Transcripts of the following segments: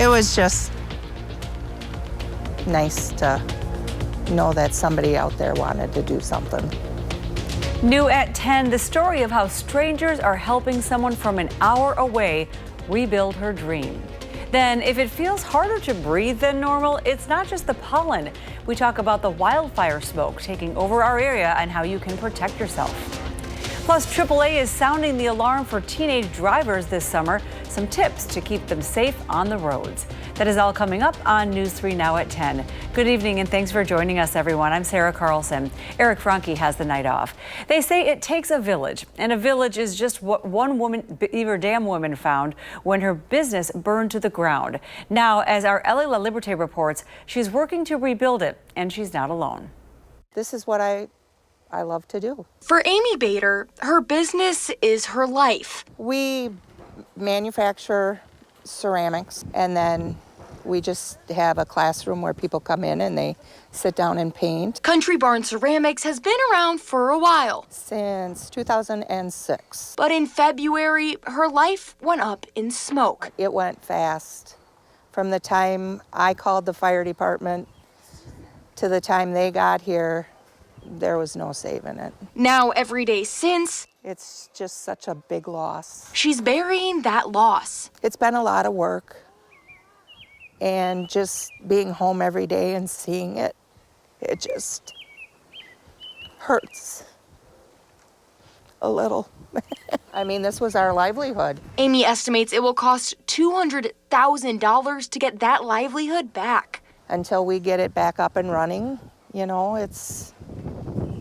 it was just nice to know that somebody out there wanted to do something. New at 10, the story of how strangers are helping someone from an hour away rebuild her dream. Then, if it feels harder to breathe than normal, it's not just the pollen. We talk about the wildfire smoke taking over our area and how you can protect yourself. Plus, AAA is sounding the alarm for teenage drivers this summer. Some tips to keep them safe on the roads. That is all coming up on News 3 Now at 10. Good evening and thanks for joining us, everyone. I'm Sarah Carlson. Eric Franke has the night off. They say it takes a village, and a village is just what one woman, Beaver Dam woman, found when her business burned to the ground. Now, as our Ellie La Liberté reports, she's working to rebuild it, and she's not alone. This is what I love to do. For Amy Bader, her business is her life. We manufacture ceramics, and then we just have a classroom where people come in and they sit down and paint. Country Barn Ceramics has been around for a while. Since 2006. But in February, her life went up in smoke. It went fast. From the time I called the fire department to the time they got here, there was no saving it. Now, every day since, it's just such a big loss. She's burying that loss. It's been a lot of work, and just being home every day and seeing it, it just hurts a little. I mean, this was our livelihood. Amy estimates it will cost $200,000 to get that livelihood back. Until we get it back up and running, you know,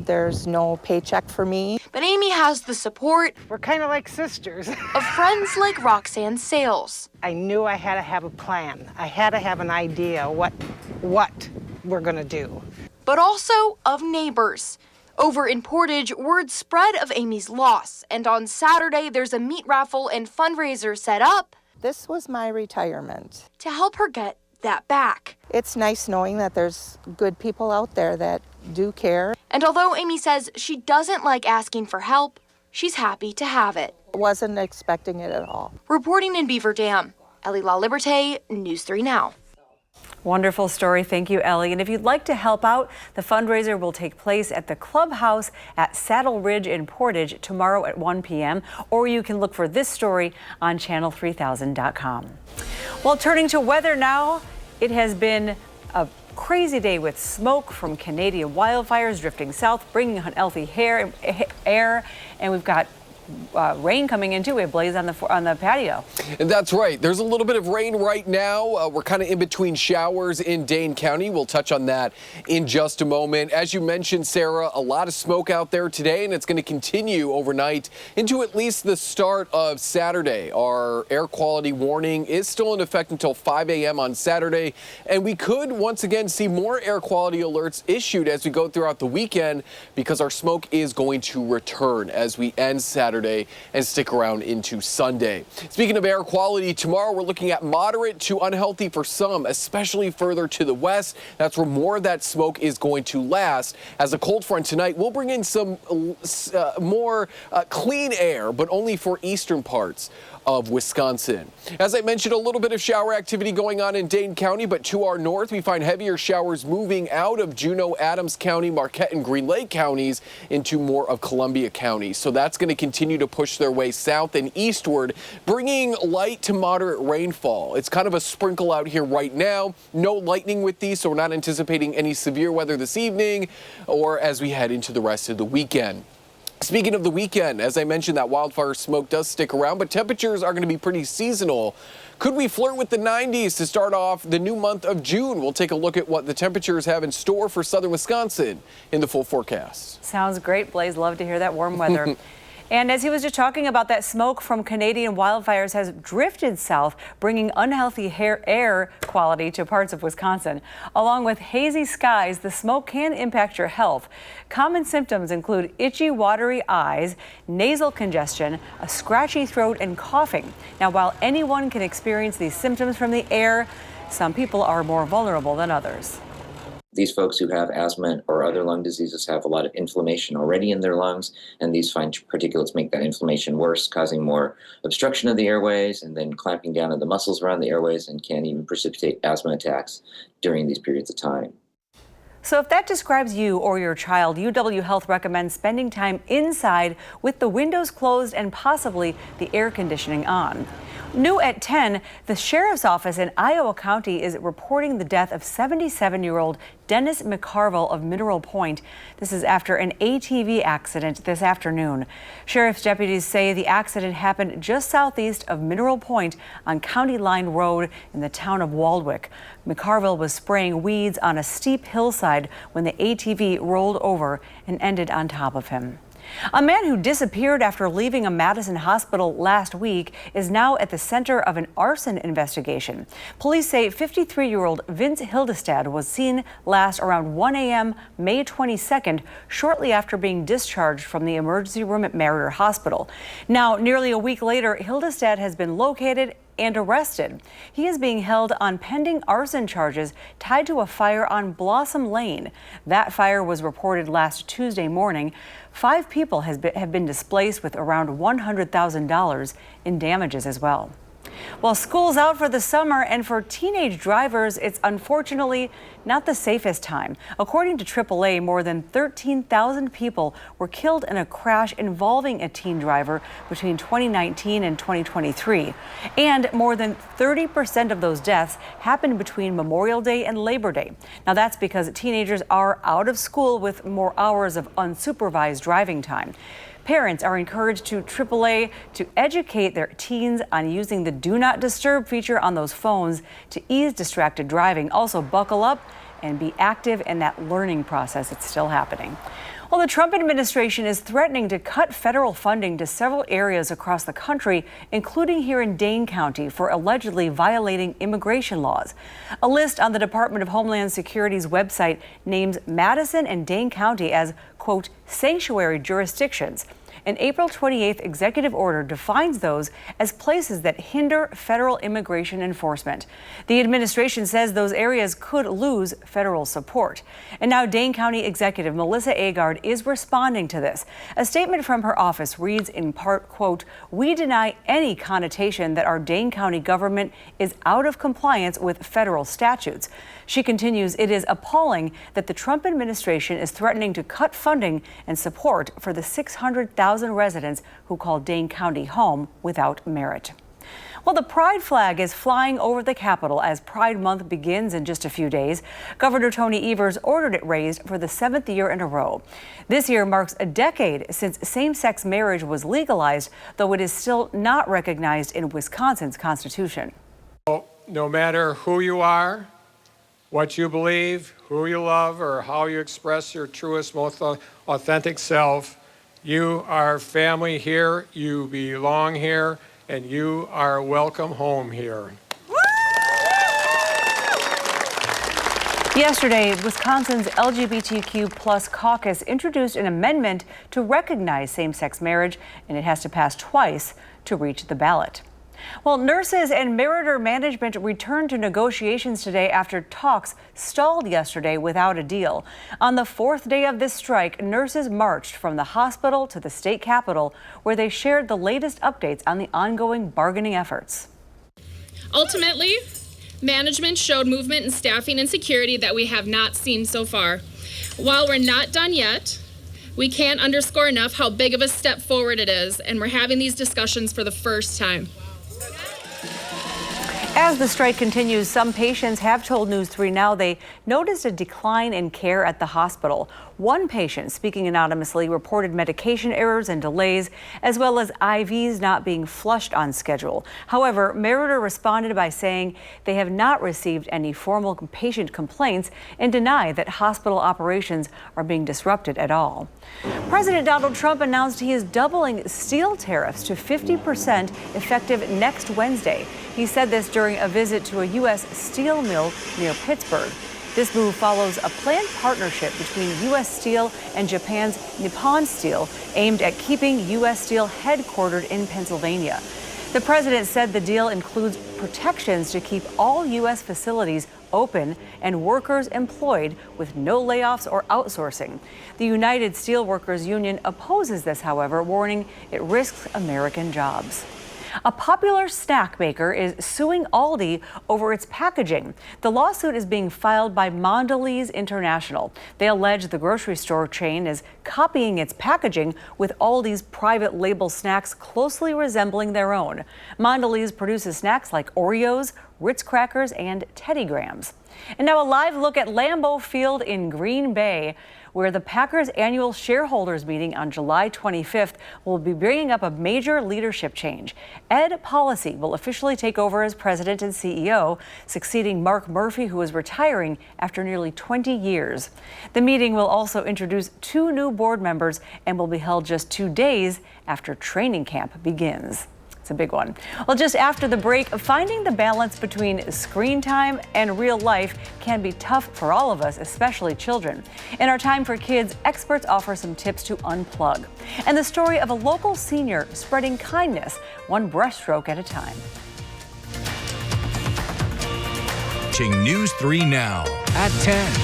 there's no paycheck for me. But Amy has the support. We're kind of like sisters. Of friends like Roxanne Sales. I knew I had to have a plan. I had to have an idea what we're gonna do. But also of neighbors. Over in Portage, word spread of Amy's loss. And on Saturday, there's a meat raffle and fundraiser set up. This was my retirement. To help her get that back. It's nice knowing that there's good people out there that do care. And although Amy says she doesn't like asking for help, she's happy to have it. Wasn't expecting it at all. Reporting in Beaver Dam, Ellie La Liberté, News 3 Now. Wonderful story. Thank you, Ellie. And if you'd like to help out, the fundraiser will take place at the Clubhouse at Saddle Ridge in Portage tomorrow at 1 p.m. Or you can look for this story on channel3000.com. Well, turning to weather now, it has been a crazy day with smoke from Canadian wildfires drifting south, bringing unhealthy air, and we've got rain coming in too. We have blaze on the patio. And that's right. There's a little bit of rain right now. We're kind of in between showers in Dane County. We'll touch on that in just a moment. As you mentioned, Sarah, a lot of smoke out there today, and it's going to continue overnight into at least the start of Saturday. Our air quality warning is still in effect until 5 a.m. on Saturday, and we could once again see more air quality alerts issued as we go throughout the weekend because our smoke is going to return as we end Saturday and stick around into Sunday. Speaking of air quality, tomorrow we're looking at moderate to unhealthy for some, especially further to the west. That's where more of that smoke is going to last. As a cold front tonight, we'll bring in some more clean air, but only for eastern parts of Wisconsin. As I mentioned, a little bit of shower activity going on in Dane County, but to our north, we find heavier showers moving out of Juneau, Adams County, Marquette, and Green Lake counties into more of Columbia County. So that's going to continue to push their way south and eastward, bringing light to moderate rainfall. It's kind of a sprinkle out here right now. No lightning with these, so we're not anticipating any severe weather this evening or as we head into the rest of the weekend. Speaking of the weekend, as I mentioned, that wildfire smoke does stick around, but temperatures are going to be pretty seasonal. Could we flirt with the 90s to start off the new month of June? We'll take a look at what the temperatures have in store for southern Wisconsin in the full forecast. Sounds great, Blaze. Love to hear that warm weather. And as he was just talking about, that smoke from Canadian wildfires has drifted south, bringing unhealthy air quality to parts of Wisconsin. Along with hazy skies, the smoke can impact your health. Common symptoms include itchy, watery eyes, nasal congestion, a scratchy throat, and coughing. Now, while anyone can experience these symptoms from the air, some people are more vulnerable than others. These folks who have asthma or other lung diseases have a lot of inflammation already in their lungs, and these fine particulates make that inflammation worse, causing more obstruction of the airways and then clamping down on the muscles around the airways, and can even precipitate asthma attacks during these periods of time. So if that describes you or your child, UW Health recommends spending time inside with the windows closed and possibly the air conditioning on. New at 10, the sheriff's office in Iowa County is reporting the death of 77-year-old Dennis McCarville of Mineral Point. This is after an ATV accident this afternoon. Sheriff's deputies say the accident happened just southeast of Mineral Point on County Line Road in the town of Waldwick. McCarville was spraying weeds on a steep hillside when the ATV rolled over and ended on top of him. A man who disappeared after leaving a Madison hospital last week is now at the center of an arson investigation. Police say 53-year-old Vince Hildestad was seen last around 1 a.m. May 22nd, shortly after being discharged from the emergency room at Merritt Hospital. Now, nearly a week later, Hildestad has been located and arrested. He is being held on pending arson charges tied to a fire on Blossom Lane. That fire was reported last Tuesday morning. 5 people have been displaced with around $100,000 in damages as well. Well, school's out for the summer, and for teenage drivers, it's unfortunately not the safest time. According to AAA, more than 13,000 people were killed in a crash involving a teen driver between 2019 and 2023. And more than 30% of those deaths happened between Memorial Day and Labor Day. Now, that's because teenagers are out of school with more hours of unsupervised driving time. Parents are encouraged to AAA to educate their teens on using the Do Not Disturb feature on those phones to ease distracted driving. Also, buckle up and be active in that learning process. It's still happening. Well, the Trump administration is threatening to cut federal funding to several areas across the country, including here in Dane County, for allegedly violating immigration laws. A list on the Department of Homeland Security's website names Madison and Dane County as, quote, sanctuary jurisdictions. An April 28th executive order defines those as places that hinder federal immigration enforcement. The administration says those areas could lose federal support. And now Dane County Executive Melissa Agard is responding to this. A statement from her office reads in part, quote, we deny any connotation that our Dane County government is out of compliance with federal statutes. She continues, it is appalling that the Trump administration is threatening to cut funding and support for the 600,000 residents who call Dane County home without merit. Well, the Pride flag is flying over the Capitol as Pride Month begins in just a few days. Governor Tony Evers ordered it raised for the 7th year in a row. This year marks a decade since same-sex marriage was legalized, though it is still not recognized in Wisconsin's Constitution. No matter who you are, what you believe, who you love, or how you express your truest, most authentic self, you are family here, you belong here, and you are welcome home here. Yesterday, Wisconsin's LGBTQ plus caucus introduced an amendment to recognize same-sex marriage, and it has to pass twice to reach the ballot. Well, nurses and Meritor management returned to negotiations today after talks stalled yesterday without a deal. On the 4th day of this strike, nurses marched from the hospital to the state capitol, where they shared the latest updates on the ongoing bargaining efforts. Ultimately, management showed movement in staffing and security that we have not seen so far. While we're not done yet, we can't underscore enough how big of a step forward it is, and we're having these discussions for the first time. As the strike continues, some patients have told News 3 Now they noticed a decline in care at the hospital. One patient, speaking anonymously, reported medication errors and delays, as well as IVs not being flushed on schedule. However, Meritor responded by saying they have not received any formal patient complaints and deny that hospital operations are being disrupted at all. President Donald Trump announced he is doubling steel tariffs to 50% effective next Wednesday. He said this during a visit to a U.S. steel mill near Pittsburgh. This move follows a planned partnership between U.S. Steel and Japan's Nippon Steel, aimed at keeping U.S. Steel headquartered in Pennsylvania. The president said the deal includes protections to keep all U.S. facilities open and workers employed with no layoffs or outsourcing. The United Steelworkers Union opposes this, however, warning it risks American jobs. A popular snack maker is suing Aldi over its packaging. The lawsuit is being filed by Mondelez International. They allege the grocery store chain is copying its packaging with Aldi's private label snacks closely resembling their own. Mondelez produces snacks like Oreos, Ritz crackers, and Teddy Grahams. And now a live look at Lambeau Field in Green Bay, where the Packers' annual shareholders meeting on July 25th will be bringing up a major leadership change. Ed Policy will officially take over as president and CEO, succeeding Mark Murphy, who is retiring after nearly 20 years. The meeting will also introduce 2 new board members and will be held just 2 days after training camp begins. It's a big one. Well, just after the break, finding the balance between screen time and real life can be tough for all of us, especially children. In our Time for Kids, experts offer some tips to unplug. And the story of a local senior spreading kindness, one brushstroke at a time. Watching News 3 Now at 10.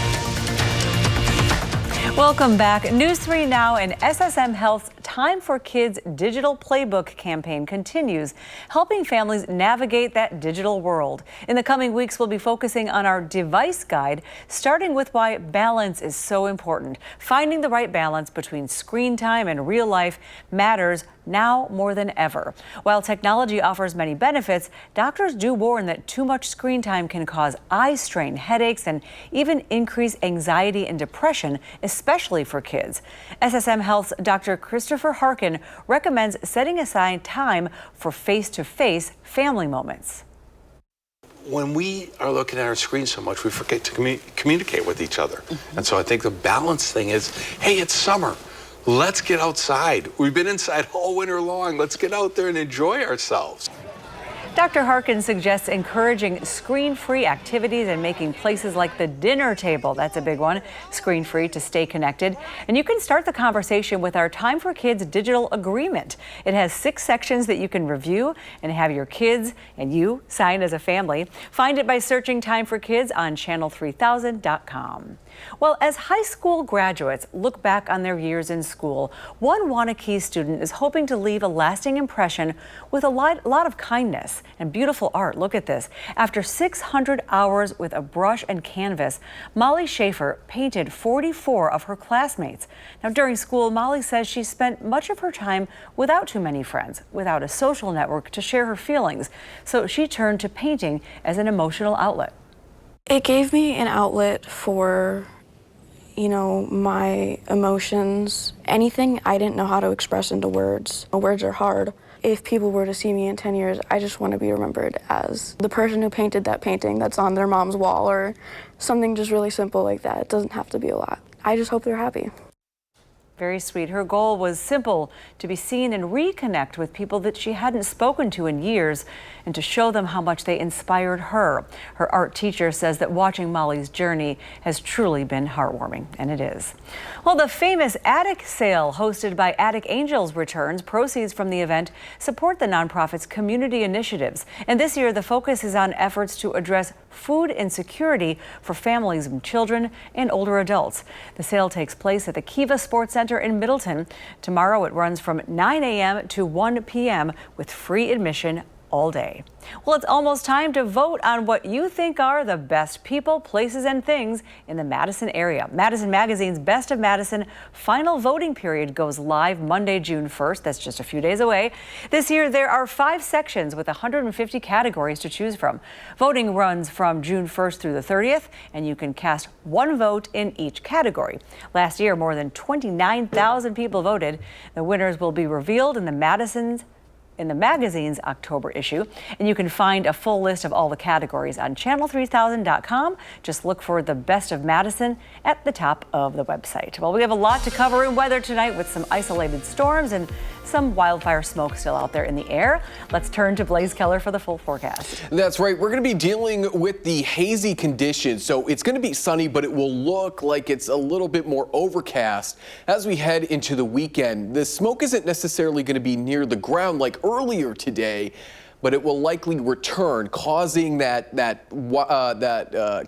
Welcome back. News 3 Now and SSM Health's Time for Kids digital playbook campaign continues, helping families navigate that digital world. In the coming weeks, we'll be focusing on our device guide, starting with why balance is so important. Finding the right balance between screen time and real life matters now more than ever. While technology offers many benefits, doctors do warn that too much screen time can cause eye strain, headaches, and even increase anxiety and depression, especially for kids. SSM Health's Dr. Christopher Harkin recommends setting aside time for face-to-face family moments. When we are looking at our screen so much, we forget to communicate with each other. And so I think the balance thing is, hey, it's summer. Let's get outside. We've been inside all winter long. Let's get out there and enjoy ourselves. Dr. Harkin suggests encouraging screen-free activities and making places like the dinner table, that's a big one, screen-free to stay connected. And you can start the conversation with our Time for Kids digital agreement. It has 6 sections that you can review and have your kids and you sign as a family. Find it by searching Time for Kids on channel3000.com. Well, as high school graduates look back on their years in school, one Wanakee student is hoping to leave a lasting impression with a lot of kindness and beautiful art. Look at this. After 600 hours with a brush and canvas, Molly Schaefer painted 44 of her classmates. Now, during school, Molly says she spent much of her time without too many friends, without a social network to share her feelings. So she turned to painting as an emotional outlet. It gave me an outlet for, my emotions. Anything I didn't know how to express into words. Words are hard. If people were to see me in 10 years, I just want to be remembered as the person who painted that painting that's on their mom's wall or something just really simple like that. It doesn't have to be a lot. I just hope they're happy. Very sweet. Her goal was simple, to be seen and reconnect with people that she hadn't spoken to in years and to show them how much they inspired her. Her art teacher says that watching Molly's journey has truly been heartwarming, and it is. Well, the famous attic sale hosted by Attic Angels returns. Proceeds from the event support the nonprofit's community initiatives. And this year, the focus is on efforts to address food insecurity for families with children and older adults. The sale takes place at the Kiva Sports Center in Middleton. Tomorrow it runs from 9 a.m. to 1 p.m. with free admission all day. Well, it's almost time to vote on what you think are the best people, places, and things in the Madison area. Madison Magazine's Best of Madison final voting period goes live Monday, June 1st. That's just a few days away. This year, there are 5 sections with 150 categories to choose from. Voting runs from June 1st through the 30th, and you can cast 1 vote in each category. Last year, more than 29,000 people voted. The winners will be revealed in the magazine's October issue. And you can find a full list of all the categories on channel3000.com. Just look for the Best of Madison at the top of the website. Well, we have a lot to cover in weather tonight with some isolated storms and some wildfire smoke still out there in the air. Let's turn to Blaze Keller for the full forecast. That's right. We're going to be dealing with the hazy conditions. So it's going to be sunny, but it will look like it's a little bit more overcast as we head into the weekend. The smoke isn't necessarily going to be near the ground like earlier today, but it will likely return, causing that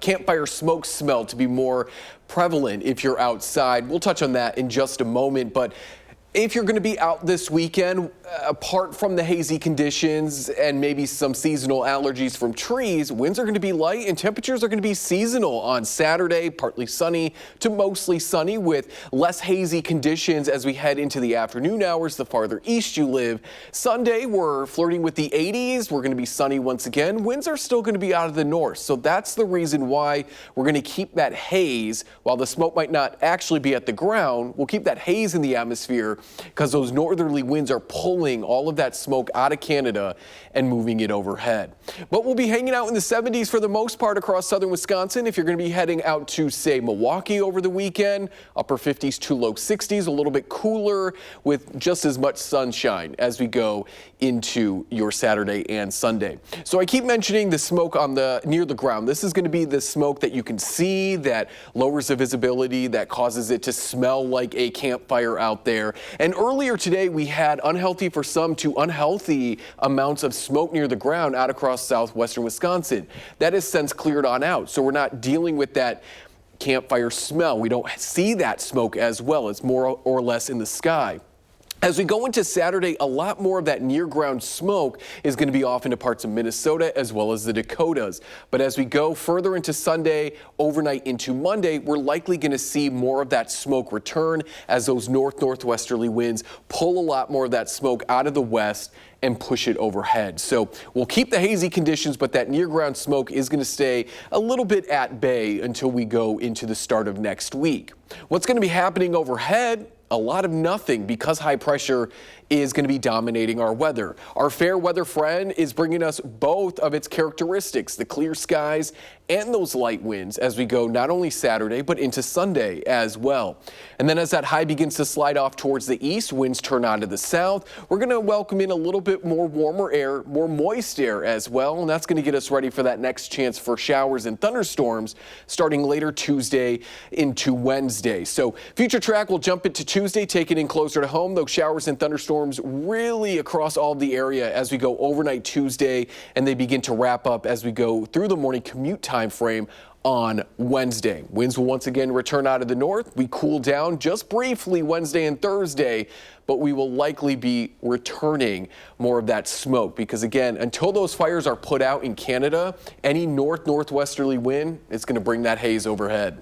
campfire smoke smell to be more prevalent if you're outside. We'll touch on that in just a moment, but if you're going to be out this weekend, apart from the hazy conditions and maybe some seasonal allergies from trees, winds are going to be light and temperatures are going to be seasonal on Saturday, partly sunny to mostly sunny with less hazy conditions as we head into the afternoon hours the farther east you live. Sunday, we're flirting with the 80s. We're going to be sunny once again. Winds are still going to be out of the north. So that's the reason why we're going to keep that haze. While the smoke might not actually be at the ground, we'll keep that haze in the atmosphere because those northerly winds are pulling all of that smoke out of Canada and moving it overhead. But we'll be hanging out in the 70s for the most part across southern Wisconsin. If you're going to be heading out to, say, Milwaukee over the weekend, upper 50s to low 60s, a little bit cooler with just as much sunshine as we go into your Saturday and Sunday. So I keep mentioning the smoke on near the ground. This is going to be the smoke that you can see, that lowers the visibility, that causes it to smell like a campfire out there. And earlier today, we had unhealthy for some to unhealthy amounts of smoke near the ground out across southwestern Wisconsin. That has since cleared on out. So we're not dealing with that campfire smell. We don't see that smoke as well. It's more or less in the sky. As we go into Saturday, a lot more of that near ground smoke is going to be off into parts of Minnesota as well as the Dakotas. But as we go further into Sunday, overnight into Monday, we're likely going to see more of that smoke return as those northwesterly winds pull a lot more of that smoke out of the west and push it overhead. So we'll keep the hazy conditions, but that near ground smoke is going to stay a little bit at bay until we go into the start of next week. What's going to be happening overhead? A lot of nothing, because high pressure is going to be dominating our weather. Our fair weather friend is bringing us both of its characteristics, the clear skies and those light winds, as we go not only Saturday, but into Sunday as well. And then as that high begins to slide off towards the east, winds turn on to the south. We're going to welcome in a little bit more warmer air, more moist air as well. And that's going to get us ready for that next chance for showers and thunderstorms starting later Tuesday into Wednesday. So future track will jump into Tuesday, take it in closer to home. Those showers and thunderstorms really across all the area as we go overnight Tuesday, and they begin to wrap up as we go through the morning commute time frame on Wednesday. Winds will once again return out of the north. We cool down just briefly Wednesday and Thursday, but we will likely be returning more of that smoke because, again, until those fires are put out in Canada, any northwesterly wind is going to bring that haze overhead.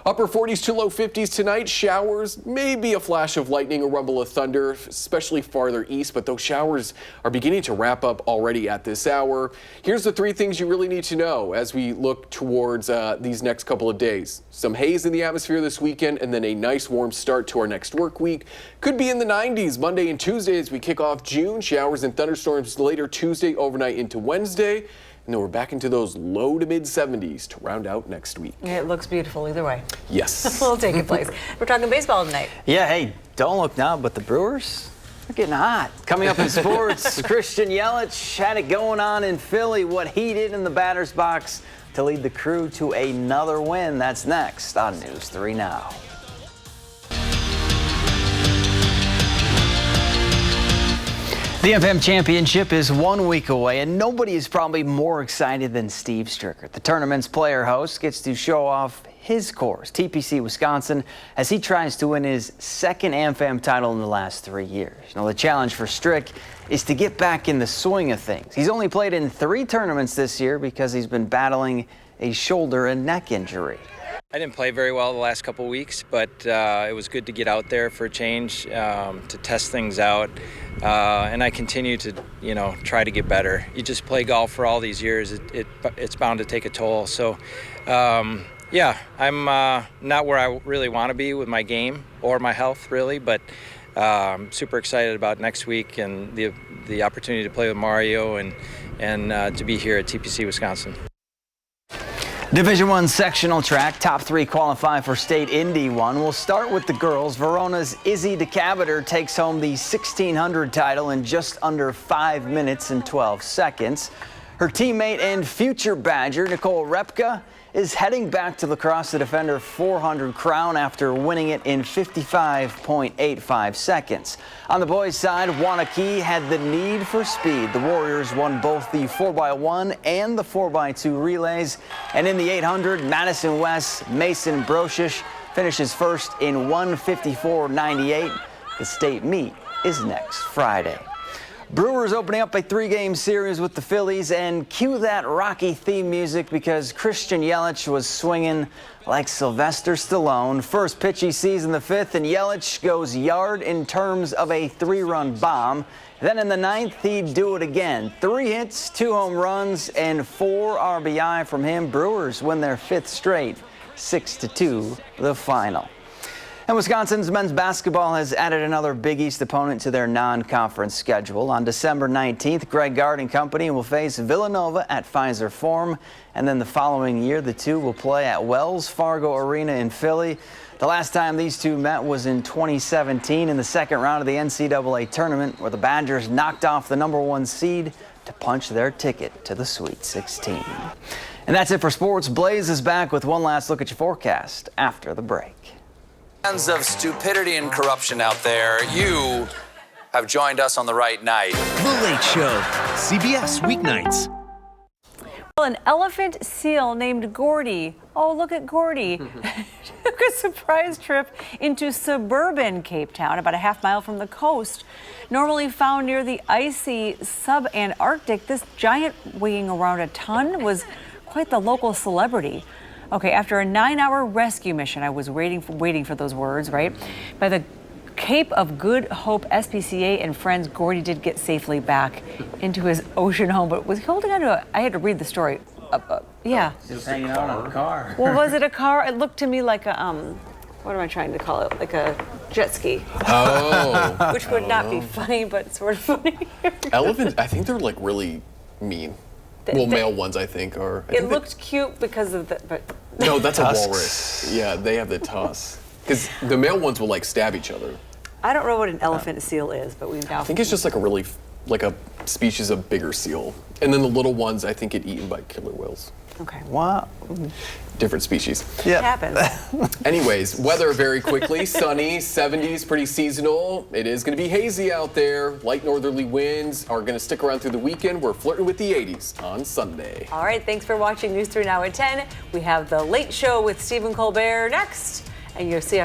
Upper 40s to low 50s tonight. Showers, maybe a flash of lightning, a rumble of thunder, especially farther east, but those showers are beginning to wrap up already at this hour. Here's the three things you really need to know as we look towards these next couple of days. Some haze in the atmosphere this weekend, and then a nice warm start to our next work week. Could be in the 90s Monday and Tuesday as we kick off June. Showers and thunderstorms later Tuesday, overnight into Wednesday. And then we're back into those low to mid 70s to round out next week. It looks beautiful either way. Yes. We'll take it place. We're talking baseball tonight. Yeah, hey, don't look now, but the Brewers are getting hot. Coming up in sports, Christian Yelich had it going on in Philly. What he did in the batter's box to lead the Crew to another win. That's next on News 3 Now. The FM Championship is 1 week away, and nobody is probably more excited than Steve Stricker. The tournament's player-host gets to show off his course, TPC Wisconsin, as he tries to win his second AmFam title in the last 3 years. Now, the challenge for Strick is to get back in the swing of things. He's only played in 3 tournaments this year because he's been battling a shoulder and neck injury. I didn't play very well the last couple weeks, but it was good to get out there for a change, to test things out, and I continue to, try to get better. You just play golf for all these years; it's bound to take a toll. So, yeah, I'm not where I really want to be with my game or my health, really, but super excited about next week and the opportunity to play with Mario and to be here at TPC Wisconsin. Division I sectional track, top 3 qualify for State Indy 1. We'll start with the girls. Verona's Izzy DeCaviter takes home the 1600 title in just under 5 minutes and 12 seconds. Her teammate and future Badger, Nicole Repka, is heading back to lacrosse to defend her 400 crown after winning it in 55.85 seconds. On the boys' side, Wanakee had the need for speed. The Warriors won both the 4x1 and the 4x2 relays. And in the 800, Madison West's Mason Brocish finishes first in 1:54.98. The state meet is next Friday. Brewers opening up a 3-game series with the Phillies, and cue that Rocky theme music because Christian Yelich was swinging like Sylvester Stallone. First pitch he sees in the 5th, and Yelich goes yard in terms of a 3-run bomb. Then in the 9th, he'd do it again. 3 hits, 2 home runs, and 4 RBI from him. Brewers win their 5th straight, 6-2 the final. And Wisconsin's men's basketball has added another Big East opponent to their non-conference schedule. On December 19th, Greg Gard and company will face Villanova at Pfizer Forum. And then the following year, the two will play at Wells Fargo Arena in Philly. The last time these two met was in 2017 in the second round of the NCAA tournament, where the Badgers knocked off the #1 seed to punch their ticket to the Sweet 16. And that's it for sports. Blaze is back with one last look at your forecast after the break. Fans of stupidity and corruption out there, you have joined us on the right night. The Late Show, CBS weeknights. Well, an elephant seal named Gordy, oh look at Gordy, took a surprise trip into suburban Cape Town, about a half-mile from the coast. Normally found near the icy sub-Antarctic, this giant weighing around a ton was quite the local celebrity. Okay, after a 9-hour rescue mission, I was waiting for those words, right? By the Cape of Good Hope SPCA and friends, Gordy did get safely back into his ocean home, but was he holding on to I had to read the story. Yeah. He was hanging out on a car. Well, was it a car? It looked to me like a, what am I trying to call it? Like a jet ski. Oh. Which would not be funny, but sort of funny. Elephants, I think they're like really mean. Male ones, I think, are. It looked cute because of the, but. No, that's a walrus. Yeah, they have the tusks. Because the male ones will like stab each other. I don't know what an elephant seal is, but we now. I think it's just like a species of bigger seal. And then the little ones, I think, get eaten by killer whales. Okay. Wow. Different species. Yeah. It happens. Anyways, weather very quickly. Sunny, 70s, pretty seasonal. It is going to be hazy out there. Light northerly winds are going to stick around through the weekend. We're flirting with the 80s on Sunday. All right, thanks for watching News 3 Now at 10. We have The Late Show with Stephen Colbert next, and you'll see